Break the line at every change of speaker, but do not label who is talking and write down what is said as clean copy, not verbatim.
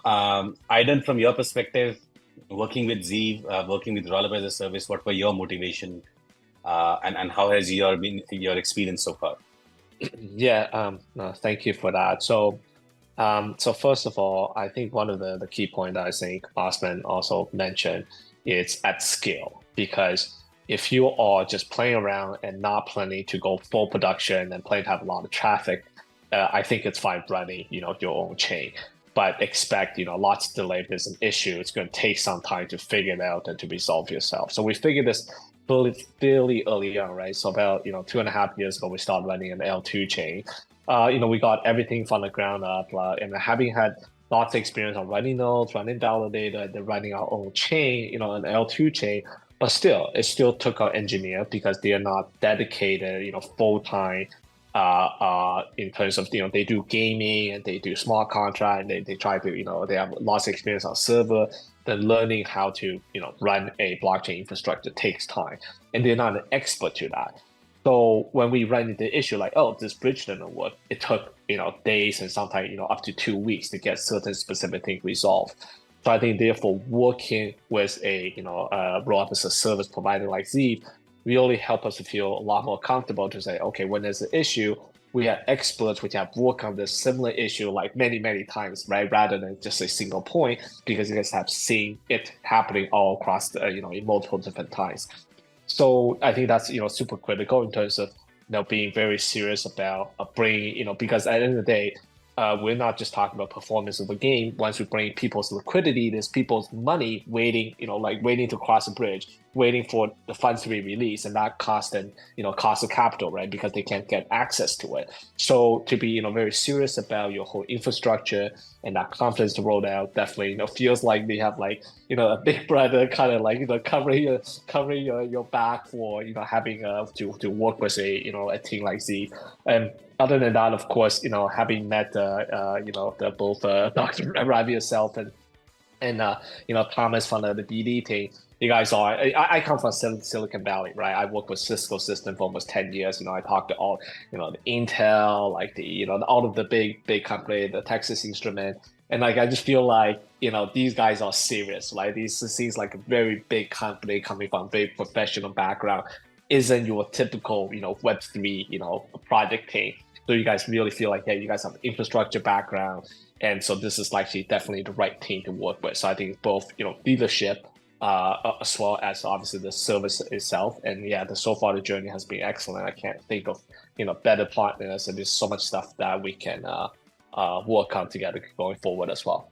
Idon, from your perspective, working with Zeeve, working with Rollup as a service, what were your motivation, and how has your experience so far?
Yeah, no, thank you for that. So first of all, I think one of the key point that I think Osman also mentioned is at scale. Because if you are just playing around and not planning to go full production and planning to have a lot of traffic, I think it's fine running, your own chain. But expect, lots of delay. If there's an issue, it's going to take some time to figure it out and to resolve yourself. So we figured this fairly early on, right? So about, 2.5 years ago, we started running an L2 chain. We got everything from the ground up, and having had lots of experience on running nodes, running validator, and then running our own chain, an L2 chain. But still, it still took our engineer because they are not dedicated, full time in terms of, they do gaming and they do smart contract and they try to, they have lots of experience on server. Then learning how to, run a blockchain infrastructure takes time, and they're not an expert to that. So when we ran into the issue like, oh, this bridge didn't work, it took, days and sometimes, up to 2 weeks to get certain specific things resolved. So I think therefore working with a, roll-up as a service provider like Zeeve really help us to feel a lot more comfortable to say, okay, when there's an issue, we have experts which have worked on this similar issue like many, many times, right? Rather than just a single point, because you guys have seen it happening all across the, in multiple different times. So I think that's super critical in terms of being very serious about bringing because at the end of the day, we're not just talking about performance of the game. Once we bring people's liquidity, there's people's money waiting, like waiting to cross a bridge, waiting for the funds to be released, and that cost them, cost of capital, right? Because they can't get access to it. So to be, very serious about your whole infrastructure and that confidence to roll out, definitely, feels like they have like, a big brother kind of like, covering your back for, having to work with a team like Z. And other than that, of course, having met the both Dr. Ravi yourself and Thomas from the BD team, you guys are. I come from Silicon Valley, right? I worked with Cisco system for almost 10 years. I talked to all, the Intel, like all of the big company, the Texas Instrument, and like I just feel like these guys are serious. Like these seems like a very big company coming from a very professional background. Isn't your typical Web3 project team. So you guys really feel like, yeah, you guys have infrastructure background, and so this is likely definitely the right team to work with. So I think both leadership, as well as obviously the service itself, and yeah, so far the journey has been excellent. I can't think of better partners, and there's so much stuff that we can work on together going forward as well.